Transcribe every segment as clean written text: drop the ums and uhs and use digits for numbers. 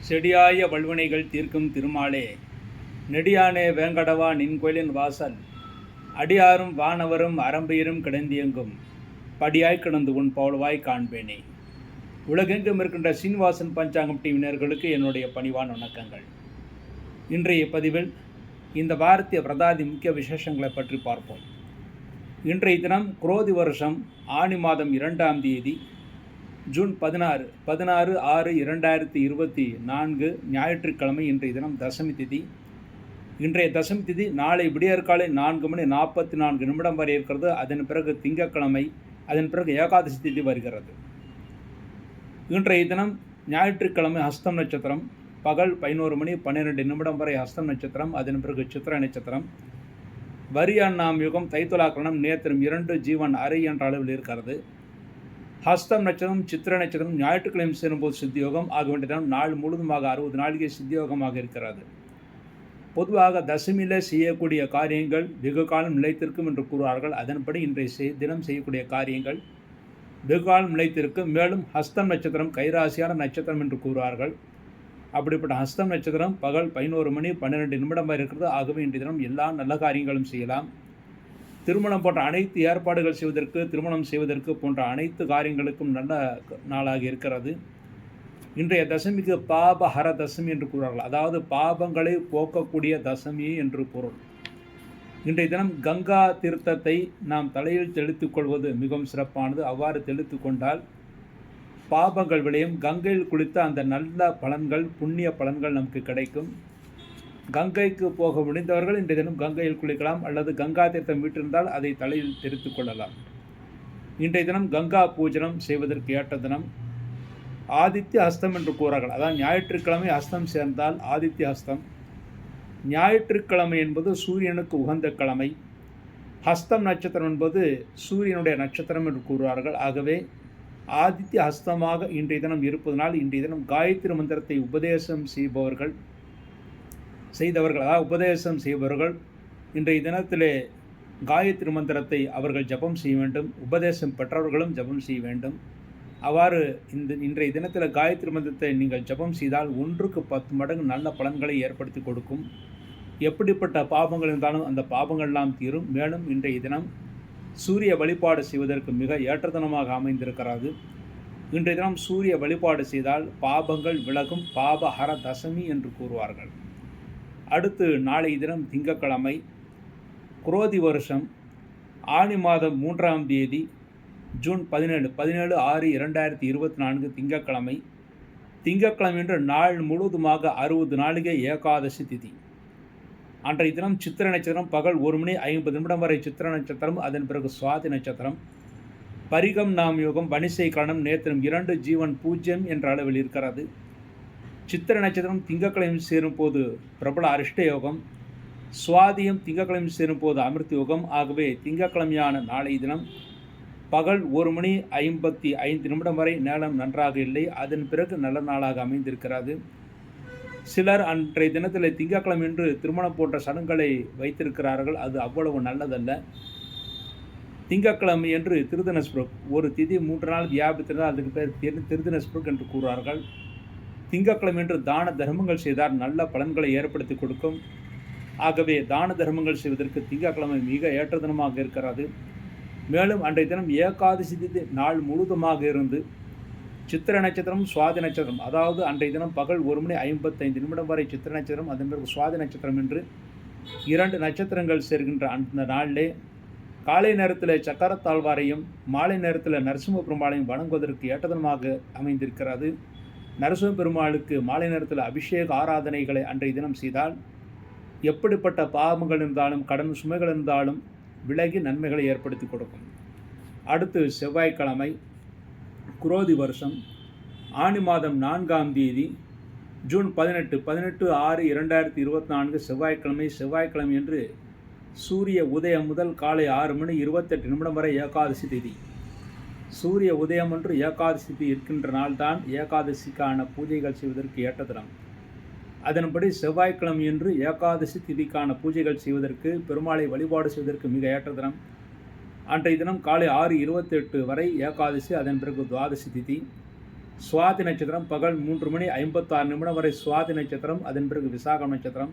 செடியாய வல்வினைகள் தீர்க்கும் திருமாலே, நெடியானே வேங்கடவா நின் கோயிலின் வாசல், அடியாரும் வானவரும் அரம்பையரும் கிடந்தியெங்கும் படியாய் கிடந்து உன் பவளவாய் காண்பேனே. உலகெங்கும் இருக்கின்ற சீனிவாசன் பஞ்சாங்கம் டிவினர்களுக்கு என்னுடைய பணிவான வணக்கங்கள். இன்றைய பதிவில் இந்த பாரதிய பிரதாதி முக்கிய விசேஷங்களை பற்றி பார்ப்போம். இன்றைய தினம் குரோதி வருஷம் ஆனி மாதம் 2ஆம் தேதி ஜூன் 16/6/2024 ஞாயிற்றுக்கிழமை. இன்றைய தினம் தசமி திதி. இன்றைய தசமி திதி நாளை விடியற்காலை 4:44 வரை இருக்கிறது. அதன் பிறகு திங்கட்கிழமை, அதன் பிறகு ஏகாதசி திதி வருகிறது. இன்றைய தினம் ஞாயிற்றுக்கிழமை ஹஸ்தம் நட்சத்திரம் பகல் 11:12 வரை ஹஸ்தம் நட்சத்திரம், அதன் பிறகு சித்திரை நட்சத்திரம். வரியாண்ணாம் யுகம் தைத்துலாக்கரணம் நேத்திரம் 2 ஜீவன் அரை என்ற அளவில் இருக்கிறது. ஹஸ்தம் நட்சத்திரம் சித்திரை நட்சத்திரம் ஞாயிற்றுக்கிழமை சேரும்போது சித்தியோகம் ஆக வேண்டிய தினம் நாள் முழுதுமாக 60 நாளிகை சித்தியோகமாக இருக்கிறது. பொதுவாக தசமியில் செய்யக்கூடிய காரியங்கள் வெகு காலம் நிலைத்திருக்கும் என்று கூறுவார்கள். அதன்படி இன்றைய தினம் செய்யக்கூடிய காரியங்கள் வெகு காலம் நிலைத்திருக்கும். மேலும் ஹஸ்தம் நட்சத்திரம் கைராசியான நட்சத்திரம் என்று கூறுவார்கள். அப்படிப்பட்ட ஹஸ்தம் நட்சத்திரம் பகல் 11:12 வரை இருக்கிறது. ஆகவே இன்றைய தினம் எல்லா நல்ல காரியங்களும் செய்யலாம். திருமணம் போன்ற அனைத்து ஏற்பாடுகள் செய்வதற்கு, திருமணம் செய்வதற்கு போன்ற அனைத்து காரியங்களுக்கும் நல்ல நாளாக இருக்கிறது. இன்றைய தசமிக்கு பாபஹர தசமி என்று கூறுவார்கள். அதாவது பாபங்களை போக்கக்கூடிய தசமி என்று பொருள். இன்றைய தினம் கங்கா தீர்த்தத்தை நாம் தலையில் தெளித்துக் கொள்வது மிகவும் சிறப்பானது. அவ்வாறு தெளித்து கொண்டால் பாபங்கள் விளையும். கங்கையில் குளித்த அந்த நல்ல பலன்கள், புண்ணிய பலன்கள் நமக்கு கிடைக்கும். கங்கைக்கு போக முடிந்தவர்கள் இன்றைய தினம் கங்கையில் குளிக்கலாம், அல்லது கங்கா தீர்த்தம் வீட்டிருந்தால் அதை தலையில் தெரித்து கொள்ளலாம். இன்றைய தினம் கங்கா பூஜனம் செய்வதற்கு ஏற்ற தினம். ஆதித்ய ஹஸ்தம் என்று கூறார்கள். அதாவது ஞாயிற்றுக்கிழமை ஹஸ்தம் சேர்ந்தால் ஆதித்ய ஹஸ்தம். ஞாயிற்றுக்கிழமை என்பது சூரியனுக்கு உகந்த கிழமை. ஹஸ்தம் நட்சத்திரம் என்பது சூரியனுடைய நட்சத்திரம் என்று கூறுவார்கள். ஆகவே ஆதித்ய ஹஸ்தமாக இன்றைய தினம் இருப்பதனால் இன்றைய தினம் காயத்ரி மந்திரத்தை உபதேசம் செய்தவர்கள், அதாவது உபதேசம் செய்பவர்கள் இன்றைய தினத்திலே காயத்ரி மந்திரத்தை அவர்கள் ஜபம் செய்ய வேண்டும். உபதேசம் பெற்றவர்களும் ஜபம் செய்ய வேண்டும். அவ்வாறு இன்றைய தினத்தில் காயத்ரி மந்திரத்தை நீங்கள் ஜபம் செய்தால் 1க்கு 10 மடங்கு நல்ல பலன்களை ஏற்படுத்தி கொடுக்கும். எப்படிப்பட்ட பாபங்கள் இருந்தாலும் அந்த பாபங்கள்லாம் தீரும். மேலும் இன்றைய தினம் சூரிய வழிபாடு செய்வதற்கு மிக ஏற்ற தினமாக அமைந்திருக்கிறது. இன்றைய தினம் சூரிய வழிபாடு செய்தால் பாபங்கள் விலகும். பாபஹர தசமி என்று கூறுவார்கள். அடுத்து நாளைய தினம் திங்கட்கிழமை, குரோதி வருஷம் ஆனி மாதம் 3ஆம் தேதி ஜூன் 17/6/2024 திங்கட்கிழமை. திங்கட்கிழமை என்று நாள் முழுவதுமாக 60 நாளிகை ஏகாதசி திதி. அன்றைய தினம் சித்திரை நட்சத்திரம் பகல் 1:50 வரை சித்திரை நட்சத்திரம், அதன் பிறகு சுவாதி நட்சத்திரம். பரிகம் நாம் யோகம் வணிசை கரணம் நேத்திரம் 2 ஜீவன் 0 என்ற அளவில் இருக்கிறது. சித்திரை நட்சத்திரம் திங்கட்கிழமை சேரும் போது பிரபல அரிஷ்ட யோகம், சுவாதியம் திங்கட்கிழமை சேரும் போது அமிர்த யோகம். ஆகவே திங்கட்கிழமையான நாளைய தினம் பகல் 1:55 வரை நேரம் நன்றாக இல்லை. அதன் பிறகு நல்ல நாளாக அமைந்திருக்கிறது. சிலர் அன்றைய தினத்தில் திங்கட்கிழமை என்று திருமணம் போன்ற சடங்குகளை வைத்திருக்கிறார்கள். அது அவ்வளவு நல்லதல்ல. திங்கட்கிழமை என்று திருதினஸ்புரக் ஒரு திதி 3 நாள் வியாபித்திருந்தால் அதுக்கு பேர் திருதினஸ்புரக் என்று கூறுவார்கள். திங்கட்கிழமை என்று தான தர்மங்கள் செய்தால் நல்ல பலன்களை ஏற்படுத்தி கொடுக்கும். ஆகவே தான தர்மங்கள் செய்வதற்கு திங்கட்கிழமை மிக ஏற்ற தினமாக இருக்கிறது. மேலும் அன்றைய தினம் ஏகாதசி திதி நாள் முழுதுமாக இருந்து சித்திரை நட்சத்திரம் சுவாதி நட்சத்திரம், அதாவது அன்றைய தினம் பகல் 1:55 வரை சித்திரை நட்சத்திரம், அதன் பிறகு சுவாதி நட்சத்திரம் என்று 2 நட்சத்திரங்கள் சேர்கின்ற அந்த நாளிலே காலை நேரத்தில் சக்கரத்தாழ்வாரையும் மாலை நேரத்தில் நரசிம்ம பெருமாளையும் வணங்குவதற்கு ஏற்ற தினமாக அமைந்திருக்கிறது. நரசிம்ம பெருமாளுக்கு மாலை நேரத்தில் அபிஷேக ஆராதனைகளை அன்றைய தினம் செய்தால் எப்படிப்பட்ட பாவங்கள் இருந்தாலும் கடன் சுமைகள் இருந்தாலும் விலகி நன்மைகளை ஏற்படுத்தி கொடுக்கும். அடுத்து செவ்வாய்க்கிழமை, குரோதி வருஷம் ஆனி மாதம் 4ஆம் தேதி ஜூன் 18/6/2024 செவ்வாய்க்கிழமை. செவ்வாய்க்கிழமை என்று சூரிய உதயம் முதல் காலை 6:28 வரை ஏகாதசி திதி. சூரிய உதயம் என்று ஏகாதசி திதி இருக்கின்ற நாள்தான் ஏகாதசிக்கான பூஜைகள் செய்வதற்கு ஏற்ற தினம். அதன்படி செவ்வாய்க்கிழமை என்று ஏகாதசி திதிக்கான பூஜைகள் செய்வதற்கு, பெருமாளை வழிபாடு செய்வதற்கு மிக ஏற்ற தினம். அன்றைய தினம் காலை 6:28 வரை ஏகாதசி, அதன் பிறகு துவாதசி திதி. சுவாதி நட்சத்திரம் பகல் 3:56 வரை சுவாதி நட்சத்திரம், அதன் பிறகு விசாகம் நட்சத்திரம்.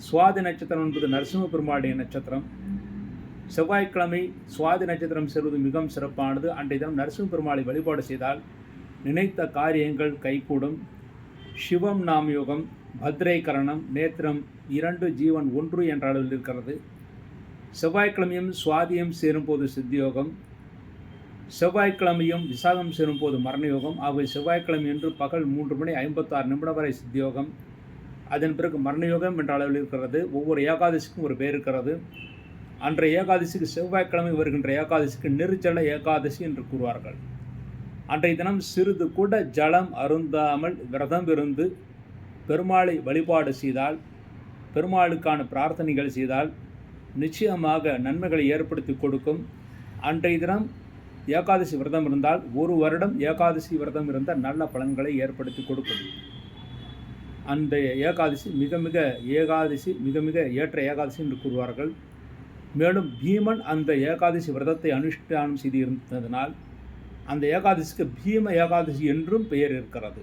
சுவாதி நட்சத்திரம் என்பது நரசிம்ம பெருமாளுடைய நட்சத்திரம். செவ்வாய்க்கிழமை சுவாதி நட்சத்திரம் செல்வது மிகவும் சிறப்பானது. அன்றைய தினம் நரசிம்ம பெருமாளை வழிபாடு செய்தால் நினைத்த காரியங்கள் கைகூடும். சிவம் நாம் யோகம், பத்ரை கரணம், நேத்திரம் 2, ஜீவன் 1 என்ற அளவில் இருக்கிறது. செவ்வாய்க்கிழமையும் சுவாதியும் சேரும்போது சித்தியோகம், செவ்வாய்க்கிழமையும் விசாகம் சேரும்போது மரணயோகம். ஆகவே செவ்வாய்க்கிழமை என்று பகல் 3:56 வரை சித்தியோகம், அதன் பிறகு மரணயோகம் என்ற அளவில் இருக்கிறது. ஒவ்வொரு ஏகாதசிக்கும் ஒரு பேர் இருக்கிறது. அன்றைய ஏகாதசிக்கு செவ்வாய்க்கிழமை வருகின்ற ஏகாதசிக்கு நிர்ஜல ஏகாதசி என்று கூறுவார்கள். அன்றைய தினம் சிறிது கூட ஜலம் அருந்தாமல் விரதம் இருந்து பெருமாளை வழிபாடு செய்தால், பெருமாளுக்கான பிரார்த்தனைகள் செய்தால் நிச்சயமாக நன்மைகளை ஏற்படுத்தி கொடுக்கும். அன்றைய தினம் ஏகாதசி விரதம் இருந்தால் 1 வருடம் ஏகாதசி விரதம் இருந்த நல்ல பலன்களை ஏற்படுத்தி கொடுக்கும். அந்த ஏகாதசி மிக மிக ஏற்ற ஏகாதசி என்று கூறுவார்கள். மேலும் பீமன் அந்த ஏகாதசி விரதத்தை அனுஷ்டானம் செய்து இருந்ததனால் அந்த ஏகாதசிக்கு பீம ஏகாதசி என்றும் பெயர் இருக்கிறது.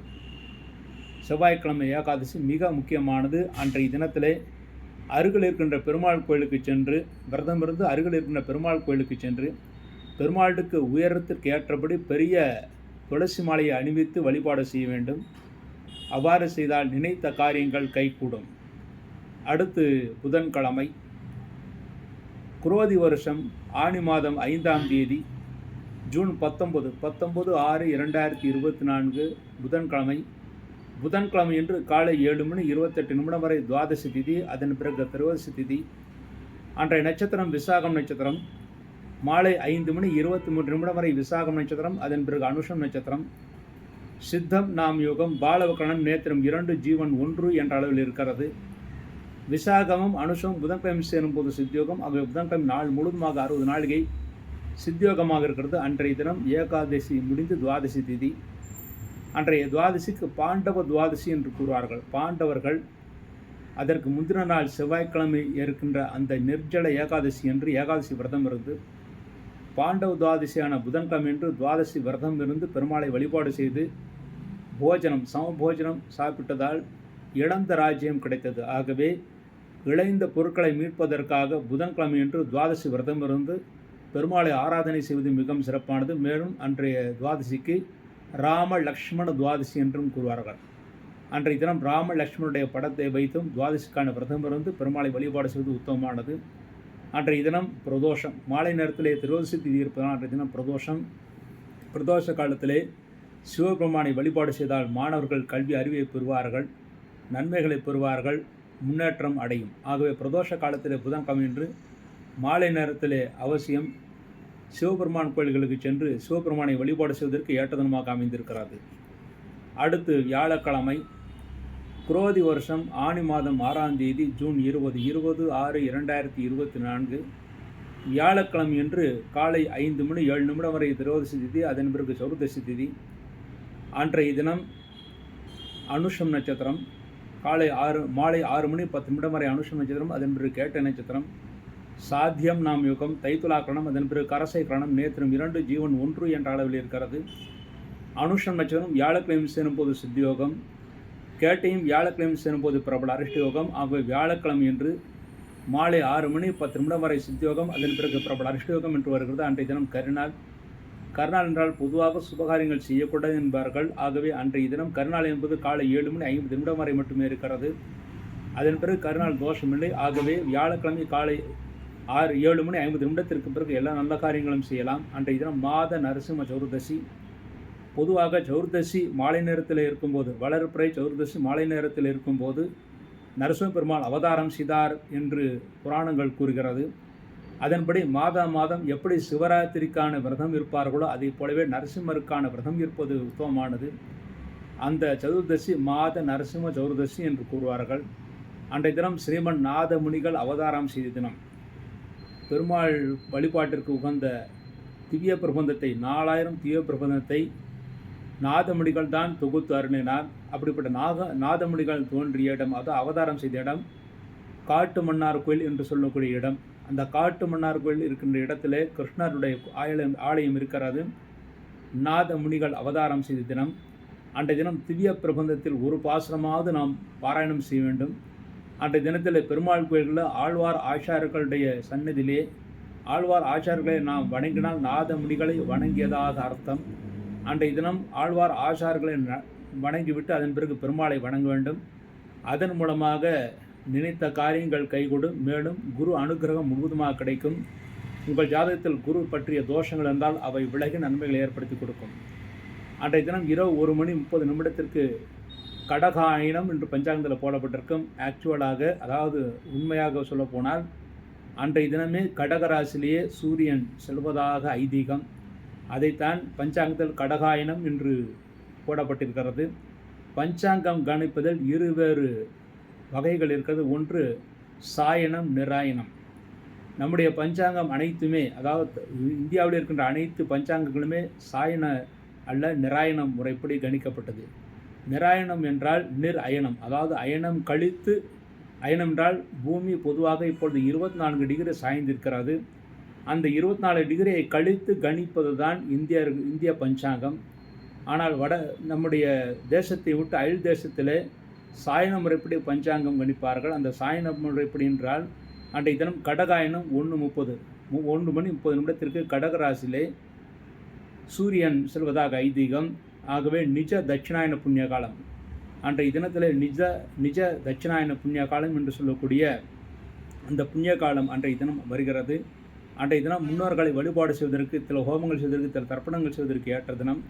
செவ்வாய்க்கிழமை ஏகாதசி மிக முக்கியமானது. அன்றைய தினத்திலே அருகில் இருக்கின்ற பெருமாள் கோயிலுக்கு சென்று விரதம் இருந்து அருகில் இருக்கின்ற பெருமாள் கோயிலுக்கு சென்று பெருமாளுக்கு உயரத்திற்கு ஏற்றபடி பெரிய துளசி மாலையை அணிவித்து வழிபாடு செய்ய வேண்டும். அவ்வாறு செய்தால் நினைத்த காரியங்கள் கைகூடும். அடுத்து புதன்கிழமை, குரோதி வருஷம் ஆனி மாதம் 5ஆம் தேதி ஜூன் 19/6/2024 புதன்கிழமை. புதன்கிழமை என்று காலை 7:28 வரை துவாதசி திதி, அதன் பிறகு திரோதசி திதி. அன்றைய நட்சத்திரம் விசாகம் நட்சத்திரம். மாலை 5:23 வரை விசாகம் நட்சத்திரம், அதன் பிறகு அனுஷம் நட்சத்திரம். சித்தம் நாம் யோகம், பாலவக்கரணம், நேத்திரம் 2, ஜீவன் 1 என்ற அளவில் இருக்கிறது. விசாகமும் அனுஷம் புதன்கிழமை சேரும்போது சித்தியோகம். ஆகவே புதன்கிழமை நாள் முழுவதுமாக 60 நாளிகை சித்தியோகமாக இருக்கிறது. அன்றைய தினம் ஏகாதசி முடிந்து துவாதசி திதி. அன்றைய துவாதசிக்கு பாண்டவ துவாதசி என்று கூறுவார்கள். பாண்டவர்கள் அதற்கு முந்தின நாள் செவ்வாய்க்கிழமை இருக்கின்ற அந்த நிர்ஜல ஏகாதசி என்று ஏகாதசி விரதம் இருந்து பாண்டவ துவாதசியான புதன்கிழமை என்று துவாதசி விரதம் இருந்து பெருமாளை வழிபாடு செய்து சமபோஜனம் சாப்பிட்டதால் இழந்த ராஜ்யம் கிடைத்தது. ஆகவே இழைந்த பொருட்களை மீட்பதற்காக புதன்கிழமை என்று துவாதசி விரதம் இருந்து பெருமாளை ஆராதனை செய்வது மிகவும் சிறப்பானது. மேலும் அன்றைய துவாதசிக்கு ராம லக்ஷ்மண துவாதசி என்றும் கூறுவார்கள். அன்றைய தினம் ராம லக்ஷ்மணுடைய படத்தை வைத்தும் துவாதசிக்கான விரதம் இருந்து பெருமாளை வழிபாடு செய்வது உத்தமமானது. அன்றைய தினம் பிரதோஷம், மாலை நேரத்திலே திரோதசி திதி இருப்பதால் அன்றைய தினம் பிரதோஷ காலத்திலே சிவபெருமானை வழிபாடு செய்தால் மாணவர்கள் கல்வி அறிவை பெறுவார்கள், நன்மைகளை பெறுவார்கள், முன்னேற்றம் அடையும். ஆகவே பிரதோஷ காலத்திலே புதன்கிழமை என்று மாலை நேரத்திலே அவசியம் சிவபெருமான் கோயில்களுக்கு சென்று சிவபெருமானை வழிபாடு செய்வதற்கு ஏற்ற தினமாக அமைந்திருக்கிறது. அடுத்து வியாழக்கிழமை, குரோதி வருஷம் ஆனி மாதம் 6ஆம் தேதி ஜூன் 20/6/2024 வியாழக்கிழமை என்று காலை 5:07 வரை திரோதசி திதி, அதன் பிறகு சதுர்தசி திதி. அன்றைய தினம் அனுஷம் நட்சத்திரம். மாலை 6:10 வரை அனுஷம் நட்சத்திரம், அதன் பிறகு கேட்ட நட்சத்திரம். சாத்தியம் நாம் யோகம், தைத்துலாக்கரணம், அதன் பிறகு கரசை கரணம், நேத்திரம் 2, ஜீவன் 1 என்ற அளவில் இருக்கிறது. அனுஷம் நட்சத்திரம் வியாழக்கிழமை சேரும்போது சித்தியோகம், கேட்டையும் வியாழக்கிழமை சேரும்போது பிரபல அரிஷ்ட யோகம். ஆகவே வியாழக்கிழமை என்று மாலை 6:10 வரை சித்தியோகம், அதன் பிறகு பிரபல அரிஷ்ட யோகம் என்று வருகிறது. அன்றைய தினம் கரிநாள். கருநாள் என்றால் பொதுவாக சுபகாரியங்கள் செய்யக்கூடாது என்பார்கள். ஆகவே அன்றைய தினம் கருநாள் என்பது காலை 7:50 வரை மட்டுமே இருக்கிறது. அதன் பிறகு கருநாள் தோஷமில்லை. ஆகவே வியாழக்கிழமை காலை 7:50 பிறகு எல்லா நல்ல காரியங்களும் செய்யலாம். அன்றைய தினம் மாத நரசிம்ம சதுர்தசி. பொதுவாக சதுர்தசி மாலை நேரத்தில் இருக்கும்போது, வளர்பிறை சதுர்தசி மாலை நேரத்தில் இருக்கும்போது நரசிம்ம பெருமாள் அவதாரம் செய்தார் என்று புராணங்கள் கூறுகிறது. அதன்படி மாதம் எப்படி சிவராத்திரிக்கான விரதம் இருப்பார்களோ அதை போலவே நரசிம்மருக்கான விரதம் இருப்பது உத்தமமானது. அந்த சதுர்தசி மாத நரசிம்ம சதுர்தசி என்று கூறுவார்கள். அன்றைய தினம் ஸ்ரீமன் நாதமுனிகள் அவதாரம் செய்த தினம். பெருமாள் வழிபாட்டிற்கு உகந்த திவ்ய பிரபந்தத்தை 4000 திவ்ய பிரபந்தத்தை நாதமுனிகள் தான் தொகுத்து அருளினார். அப்படிப்பட்ட நாதமுனிகள் தோன்றிய இடம், அது அவதாரம் செய்த இடம் காட்டு மன்னார் கோயில் என்று சொல்லக்கூடிய இடம். அந்த காட்டு மன்னார் கோயில் இருக்கின்ற இடத்திலே கிருஷ்ணருடைய ஆலயம் இருக்கிறது. நாதமுனிகள் அவதாரம் செய்த தினம். அன்றைய தினம் திவ்ய பிரபந்தத்தில் ஒரு பாசுரமாவது நாம் பாராயணம் செய்ய வேண்டும். அன்றைய தினத்தில் பெருமாள் கோயில்களில் ஆழ்வார் ஆச்சாரியர்களுடைய சன்னதியிலே ஆழ்வார் ஆச்சாரியர்களை நாம் வணங்கினால் நாதமுனிகளை வணங்கியதாக அர்த்தம். அன்றைய தினம் ஆழ்வார் ஆச்சாரியர்களை வணங்கிவிட்டு அதன் பிறகு பெருமாளை வணங்க வேண்டும். அதன் மூலமாக நினைத்த காரியங்கள் கைகூடும். மேலும் குரு அனுகிரகம் முழுவதுமாக கிடைக்கும். உங்கள் ஜாதகத்தில் குரு பற்றிய தோஷங்கள் இருந்தால் அவை விலகி நன்மைகளை ஏற்படுத்தி கொடுக்கும். அன்றைய தினம் இரவு 1:30 கடகாயனம் என்று பஞ்சாங்கத்தில் போடப்பட்டிருக்கும். ஆக்சுவலாக, அதாவது உண்மையாக சொல்லப்போனால் அன்றைய தினமே கடகராசிலேயே சூரியன் செல்வதாக ஐதீகம். அதைத்தான் பஞ்சாங்கத்தில் கடகாயனம் என்று போடப்பட்டிருக்கிறது. பஞ்சாங்கம் கணிப்பதில் இருவேறு வகைகள் இருக்கிறது. ஒன்று சாயனம், நிராயணம். நம்முடைய பஞ்சாங்கம் அனைத்துமே, அதாவது இந்தியாவில் இருக்கின்ற அனைத்து பஞ்சாங்கங்களுமே சாயன அல்ல நிராயணம் முறைப்படி கணிக்கப்பட்டது. நிராயணம் என்றால் அயனம், அதாவது அயனம் கழித்து, அயனம் என்றால் பூமி பொதுவாக இப்பொழுது 24 டிகிரி சாய்ந்திருக்கிறது. அந்த 24 டிகிரியை கழித்து கணிப்பது தான் இந்திய பஞ்சாங்கம். ஆனால் நம்முடைய தேசத்தை விட்டு அயல் தேசத்தில் சாயன முறைப்படி பஞ்சாங்கம் கணிப்பார்கள். அந்த சாயன முறைப்படி என்றால் அன்றைய தினம் கடகாயனம் 1:30 கடகராசிலே சூரியன் செல்வதாக ஐதீகம். ஆகவே நிஜ தட்சிணாயன புண்ணிய காலம். அன்றைய தினத்தில் நிஜ தட்சிணாயன புண்ணிய காலம் என்று சொல்லக்கூடிய அந்த புண்ணிய காலம் அன்றைய தினம் வருகிறது. அன்றைய தினம் முன்னோர்களை வழிபாடு செய்வதற்கு, சில ஹோமங்கள் செய்வதற்கு, சில தர்ப்பணங்கள் செய்வதற்கு ஏற்ற தினம்.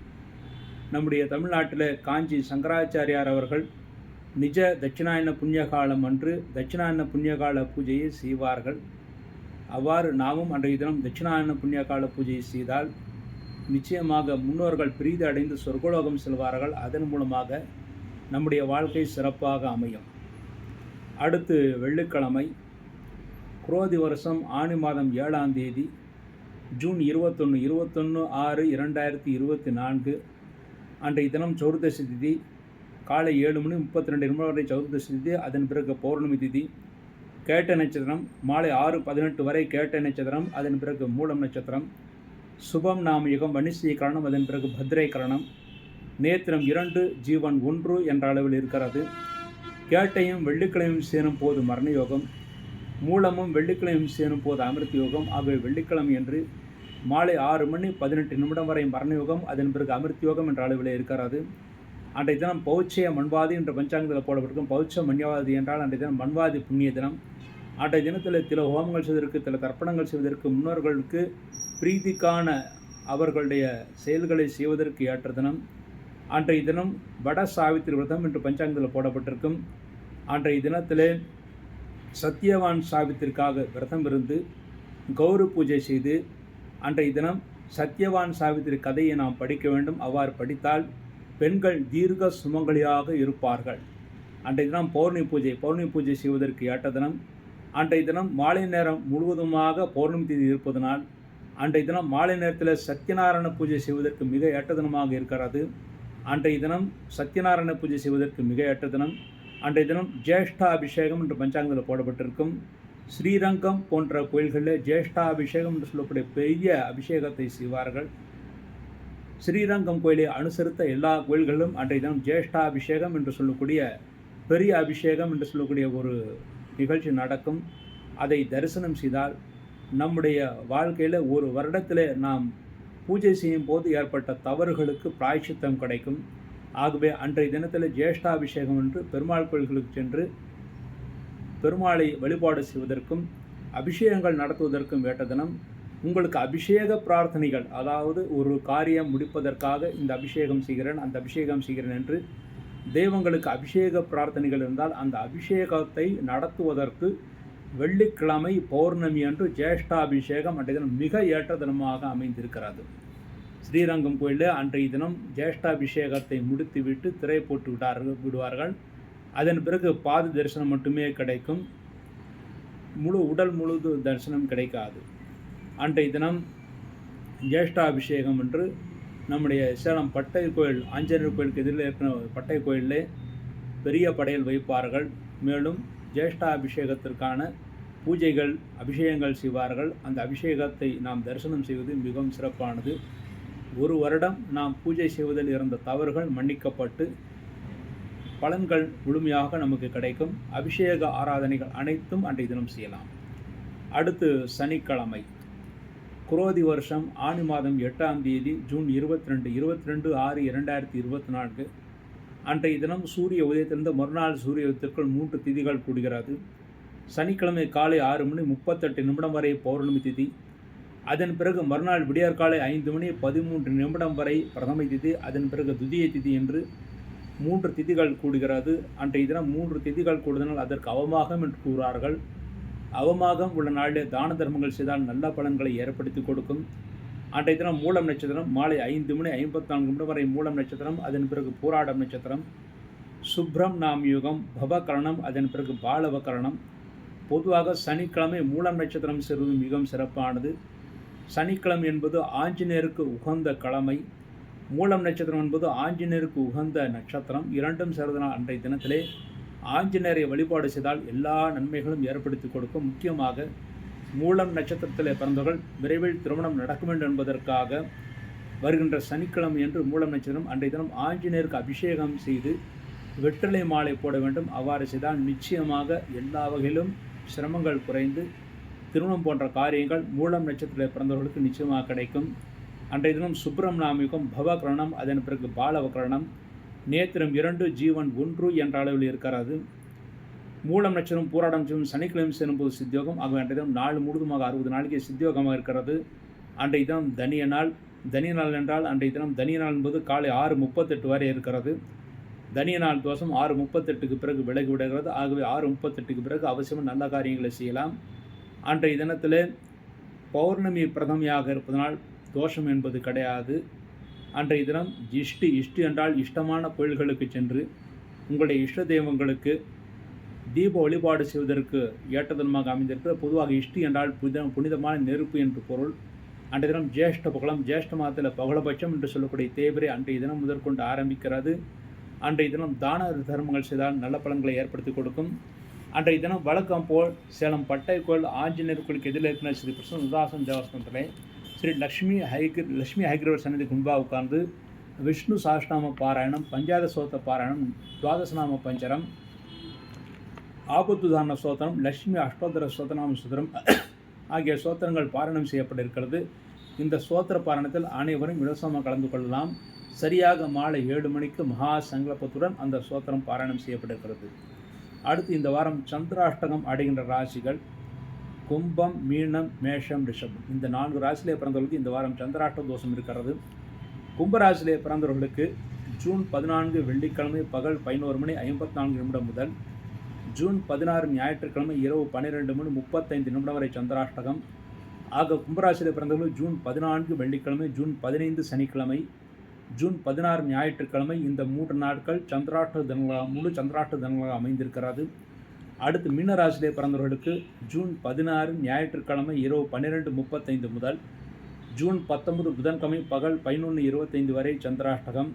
நம்முடைய தமிழ்நாட்டில் காஞ்சி சங்கராச்சாரியார் அவர்கள் நிஜ தட்சிணாயன புண்ணிய காலம் அன்று தட்சிணாயன புண்ணியகால பூஜையை செய்வார்கள். அவ்வாறு நாமும் அன்றைய தினம் தட்சிணாயன புண்ணியகால பூஜையை செய்தால் நிச்சயமாக முன்னோர்கள் பிரீதி அடைந்து சொர்க்கலோகம் செல்வார்கள். அதன் மூலமாக நம்முடைய வாழ்க்கை சிறப்பாக அமையும். அடுத்து வெள்ளிக்கிழமை, குரோதி வருஷம் ஆனி மாதம் 7ஆம் தேதி, ஜூன் 21/6/2024 அன்றைய தினம் சதுர்தசி திதி. காலை 7:32 வரை சதுர்தசி திதி. அதன் பிறகு பௌர்ணமி திதி. கேட்ட நட்சத்திரம் மாலை 6:18 வரை கேட்ட நட்சத்திரம். அதன் பிறகு மூலம் நட்சத்திரம். சுபம் நாமயுகம், வணிஸ்ரீ கரணம். அதன் பிறகு பத்ரை கரணம். நேத்திரம் 2, ஜீவன் 1 என்ற அளவில் இருக்கிறது. கேட்டையும் வெள்ளிக்கிழமையும் சேரும் போது மரண யோகம், மூலமும் வெள்ளிக்கிழமையும் சேரும் போது அமிர்த யோகம். ஆகவே வெள்ளிக்கிழமை என்று மாலை 6:18 வரை மரண யோகம், அதன் பிறகு அமிர்த யோகம் என்ற அளவில் இருக்கிறது. அன்றைய தினம் பௌச்சய மண்வாதி என்ற பஞ்சாங்கத்தில் போடப்பட்டிருக்கும். பௌச்ச மண்வாதி என்றால் அன்றைய தினம் மண்வாதி புண்ணிய தினம். அன்றைய தினத்தில் சில ஹோமங்கள் செய்வதற்கு, சில தர்ப்பணங்கள் செய்வதற்கு, முன்னோர்களுக்கு பிரீதிக்கான அவர்களுடைய செயல்களை செய்வதற்கு ஏற்ற தினம். அன்றைய தினம் வட சாவித்திரி விரதம் என்று பஞ்சாங்கத்தில் போடப்பட்டிருக்கும். அன்றைய தினத்திலே சத்தியவான் சாவித்திற்காக விரதம் இருந்து கௌரி பூஜை செய்து அன்றைய தினம் சத்தியவான் சாவித்திரி கதையை நாம் படிக்க வேண்டும். அவ்வாறு படித்தால் பெண்கள் தீர்க்க சுமங்கலியாக இருப்பார்கள். அன்றைய தினம் பௌர்ணமி பூஜை செய்வதற்கு ஏற்ற தினம். அன்றைய தினம் மாலை நேரம் முழுவதுமாக பௌர்ணமி தேதி இருப்பதனால் அன்றைய தினம் மாலை நேரத்தில் சத்யநாராயண பூஜை செய்வதற்கு மிக ஏற்ற தினமாக இருக்கிறது. அன்றைய தினம் சத்யநாராயண பூஜை செய்வதற்கு மிக ஏற்ற தினம். அன்றைய தினம் ஜேஷ்டாபிஷேகம் என்று பஞ்சாங்கத்தில் போடப்பட்டிருக்கும். ஸ்ரீரங்கம் போன்ற கோயில்களில் ஜேஷ்டாபிஷேகம் என்று சொல்லக்கூடிய பெரிய அபிஷேகத்தை செய்வார்கள். ஸ்ரீரங்கம் கோயிலை அனுசரித்த எல்லா கோயில்களிலும் அன்றைய தினம் ஜேஷ்டாபிஷேகம் என்று சொல்லக்கூடிய பெரிய அபிஷேகம் என்று சொல்லக்கூடிய ஒரு நிகழ்ச்சி நடக்கும். அதை தரிசனம் செய்தால் நம்முடைய வாழ்க்கையில் ஒரு வருடத்தில் நாம் பூஜை செய்யும் போது ஏற்பட்ட தவறுகளுக்கு பிராயச்சித்தம் கிடைக்கும். ஆகவே அன்றைய தினத்தில் ஜேஷ்டாபிஷேகம் என்று பெருமாள் கோயில்களுக்கு சென்று பெருமாளை வழிபாடு செய்வதற்கும் அபிஷேகங்கள் நடத்துவதற்கும் ஏற்ற தினம். உங்களுக்கு அபிஷேக பிரார்த்தனைகள், அதாவது ஒரு காரியம் முடிப்பதற்காக இந்த அபிஷேகம் செய்கிறேன், அந்த அபிஷேகம் செய்கிறேன் என்று தெய்வங்களுக்கு அபிஷேக பிரார்த்தனைகள் இருந்தால் அந்த அபிஷேகத்தை நடத்துவதற்கு வெள்ளிக்கிழமை பௌர்ணமி அன்று ஜேஷ்டாபிஷேகம் அன்றைய தினம் மிக ஏற்ற தினமாக அமைந்திருக்கிறது. ஸ்ரீரங்கம் கோயிலில் அன்றைய தினம் ஜேஷ்டாபிஷேகத்தை முடித்துவிட்டு திரை போட்டு விடுவார்கள். அதன் பிறகு பாத தரிசனம் மட்டுமே கிடைக்கும். உடல் முழுது தரிசனம் கிடைக்காது. அன்றைய தினம் ஜேஷ்டாபிஷேகம் என்று நம்முடைய சேலம் பட்டை கோயில், ஆஞ்சநேயர் கோயிலுக்கு எதிரில் இருக்கிற பட்டை கோயிலில் பெரிய படையல் வைப்பார்கள். மேலும் ஜேஷ்டாபிஷேகத்திற்கான பூஜைகள், அபிஷேகங்கள் செய்வார்கள். அந்த அபிஷேகத்தை நாம் தரிசனம் செய்வது மிகவும் சிறப்பானது. ஒரு வருடம் நாம் பூஜை செய்வதில் இருந்த தவறுகள் மன்னிக்கப்பட்டு பலன்கள் முழுமையாக நமக்கு கிடைக்கும். அபிஷேக ஆராதனைகள் அனைத்தும் அன்றைய தினம் செய்யலாம். அடுத்து சனிக்கிழமை, குரோதி வருஷம் ஆனி மாதம் 8ஆம் தேதி ஜூன் 22/6/2024 அன்றைய தினம் சூரிய உதயத்திலிருந்து மறுநாள் சூரிய உதயத்திற்குள் 3 திதிகள் கூடுகிறது. சனிக்கிழமை காலை 6:38 வரை பௌர்ணமி திதி. அதன் பிறகு மறுநாள் விடியற்காலை 5:13 வரை பிரதமை திதி. அதன் பிறகு துதிய திதி என்று 3 திதிகள் கூடுகிறது. அன்றைய தினம் 3 திதிகள் கூடுதனால் அதற்கு அவமாகம் என்று கூறுவார்கள். அவமாகம் உள்ள நாளிலே தான தர்மங்கள் செய்தால் நல்ல பலன்களை ஏற்படுத்தி கொடுக்கும். அன்றைய தினம் மூலம் நட்சத்திரம் மாலை 5:54 வரை மூலம் நட்சத்திரம். அதன் பிறகு பூராடம் நட்சத்திரம். சுப்ரம் நாம் யுகம் பவகரணம். அதன் பிறகு பாலவகரணம். பொதுவாக சனிக்கிழமை மூலம் நட்சத்திரம் சேருவது மிகவும் சிறப்பானது. சனிக்கிழமை என்பது ஆஞ்சநேயருக்கு உகந்த கிழமை. மூலம் நட்சத்திரம் என்பது ஆஞ்சநேயருக்கு உகந்த நட்சத்திரம். இரண்டும் சேர்ந்தனால் அன்றைய தினத்திலே ஆஞ்சநேயரை வழிபாடு செய்தால் எல்லா நன்மைகளும் ஏற்படுத்தி கொடுக்கும். முக்கியமாக மூலம் நட்சத்திரத்திலே பிறந்தவர்கள் விரைவில் திருமணம் நடக்க வேண்டும் என்பதற்காக வருகின்ற சனிக்கிழமை என்று மூலம் நட்சத்திரம் அன்றைய தினம் ஆஞ்சநேயருக்கு அபிஷேகம் செய்து வெற்றிலை மாலை போட வேண்டும். அவ்வாறு செய்தால் நிச்சயமாக எல்லா வகையிலும் சிரமங்கள் குறைந்து திருமணம் போன்ற காரியங்கள் மூலம் நட்சத்திரத்திலே பிறந்தவர்களுக்கு நிச்சயமாக கிடைக்கும். அன்றைய தினம் சுப்ரம் நாமிகம் பவகரணம். அதன் பிறகு பாலவகரணம். நேத்திரம் 2 ஜீவன் 1 என்ற அளவில் இருக்கிறது. மூலம் நட்சத்திரம் பூராடம் நட்சத்திரம் சனிக்கிழமை சேரும்போது சித்தியோகம். ஆக அன்றைய தினம் நாள் முழுவதுமாக 60 நாளைக்கு சித்தியோகமாக இருக்கிறது. அன்றைய தினம் தனிய நாள். தனிய நாள் என்றால் அன்றைய தினம் தனிய நாள் என்பது காலை 6:38 வரை இருக்கிறது. தனிய நாள் தோஷம் 6:38க்கு பிறகு விலகி விடுகிறது. ஆகவே 6:38க்கு பிறகு அவசியம் நல்ல காரியங்களை செய்யலாம். அன்றைய தினத்தில் பௌர்ணமி பிரதமையாக இருப்பதனால் தோஷம் என்பது கிடையாது. அன்றைய தினம் இஷ்டி என்றால் இஷ்டமான கோயில்களுக்கு சென்று உங்களுடைய இஷ்ட தெய்வங்களுக்கு தீப வழிபாடு செய்வதற்கு ஏற்ற தினமாக அமைந்திருக்கிறது. பொதுவாக இஷ்டி என்றால் புனிதமான நெருப்பு என்று பொருள். அன்றைய தினம் ஜேஷ்ட பகலம், ஜேஷ்ட மாதத்தில் பகலபட்சம் என்று சொல்லக்கூடிய தேய்பிரை அன்றைய தினம் முதற்கொண்டு ஆரம்பிக்கிறது. அன்றைய தினம் தான தர்மங்கள் செய்தால் நல்ல பலன்களை ஏற்படுத்தி கொடுக்கும். அன்றைய தினம் வழக்கம் போல் சேலம் பட்டை கோயில் ஆஞ்சநேயர் கோயிலுக்கு எதிரில் இருக்கிற ஸ்ரீ கிருஷ்ண உதாசன் தேவஸ்தானத்திலே ஸ்ரீ லக்ஷ்மி ஹைகிரவர் சன்னதி முன்பாக உட்கார்ந்து விஷ்ணு சாஷ்டாம பாராயணம், பஞ்சாத சோத்த பாராயணம், துவாதசநாம பஞ்சரம், ஆபத்துதான சோத்திரம், லட்சுமி அஷ்டோத்தர சோத்தநாம சோத்திரம் ஆகிய சோத்திரங்கள் பாராயணம் செய்யப்பட்டிருக்கிறது. இந்த சோத்திர பாராயணத்தில் அனைவரும் இலவசமாக கலந்து கொள்ளலாம். சரியாக மாலை 7 மணிக்கு மகா சங்கல்பத்துடன் அந்த சோத்திரம் பாராயணம் செய்யப்பட்டிருக்கிறது. அடுத்து இந்த வாரம் சந்திராஷ்டகம் அடைகின்ற ராசிகள் கும்பம், மீனம், மேஷம், ரிஷபம். இந்த 4 ராசியிலே பிறந்தவர்களுக்கு இந்த வாரம் சந்திராஷ்ட தோஷம் இருக்கிறது. கும்பராசியிலே பிறந்தவர்களுக்கு ஜூன் 14 வெள்ளிக்கிழமை பகல் 11:54 முதல் ஜூன் 16 ஞாயிற்றுக்கிழமை இரவு 12:35 வரை சந்திராஷ்டகம். ஆக கும்பராசியிலே பிறந்தவர்கள் ஜூன் 14 வெள்ளிக்கிழமை, ஜூன் 15 சனிக்கிழமை, ஜூன் 16 ஞாயிற்றுக்கிழமை இந்த 3 நாட்கள் சந்திராஷ்ட தினங்களாக முழு சந்திராஷ்ட தினங்களாக அமைந்திருக்கிறது. அடுத்து மீனராசியிலே பிறந்தவர்களுக்கு ஜூன் 16 ஞாயிற்றுக்கிழமை இரவு 12:35 முதல் ஜூன் 19 புதன்கிழமை பகல் 11:25 வரை சந்திராஷ்டகம்.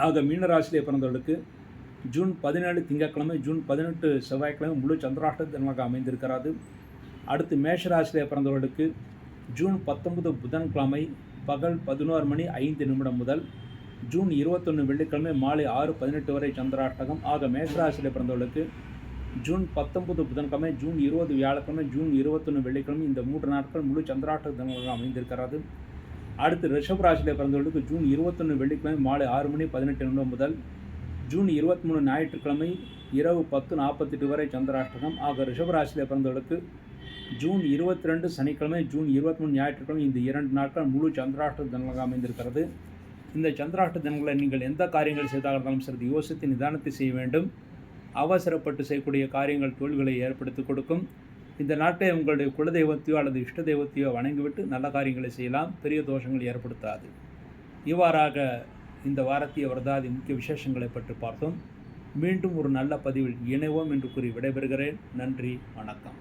ஆக மீனராசியிலே பிறந்தவர்களுக்கு ஜூன் 17 திங்கட்கிழமை, ஜூன் 18 செவ்வாய்க்கிழமை முழு சந்திராஷ்ட தினமாக அமைந்திருக்கிறது. அடுத்து மேஷராசியிலே பிறந்தவர்களுக்கு ஜூன் 19 புதன்கிழமை பகல் 11:05 முதல் ஜூன் 21 வெள்ளிக்கிழமை மாலை 6:18 வரை சந்திராஷ்டகம். ஆக மேஷராசியிலே பிறந்தவர்களுக்கு ஜூன் 19 புதன்கிழமை, ஜூன் 20 வியாழக்கிழமை, ஜூன் 21 வெள்ளிக்கிழமை இந்த 3 நாட்கள் முழு சந்திராஷ்ட தினமாக அமைந்திருக்கிறது. அடுத்து ரிஷபராசியிலே பிறந்தவர்களுக்கு ஜூன் 21 வெள்ளிக்கிழமை மாலை 6:18 முதல் ஜூன் 23 ஞாயிற்றுக்கிழமை இரவு 10:48 வரை சந்திராஷ்டகம். ஆக ரிஷபராசியிலே பிறந்தவர்களுக்கு ஜூன் 22 சனிக்கிழமை, ஜூன் 23 ஞாயிற்றுக்கிழமை இந்த 2 நாட்கள் முழு சந்திராஷ்ட தினமாக அமைந்திருக்கிறது. இந்த சந்திராஷ்ட தினங்களை நீங்கள் எந்த காரியங்கள் செய்தாக இருந்தாலும் சிறிது யோசித்து நிதானத்தை செய்ய வேண்டும். அவசரப்பட்டு செய்யக்கூடிய காரியங்கள் தோல்விகளை ஏற்படுத்தி கொடுக்கும். இந்த நாட்டை உங்களுடைய குலதெய்வத்தையோ அல்லது இஷ்ட தெய்வத்தையோ வணங்கிவிட்டு நல்ல காரியங்களை செய்யலாம். பெரிய தோஷங்கள் ஏற்படுத்தாது. இவ்வாறாக இந்த வாரத்திய வரதாதி முக்கிய விசேஷங்களை பற்றி பார்த்தோம். மீண்டும் ஒரு நல்ல பதிவில் இணைவோம் என்று கூறி விடைபெறுகிறேன். நன்றி, வணக்கம்.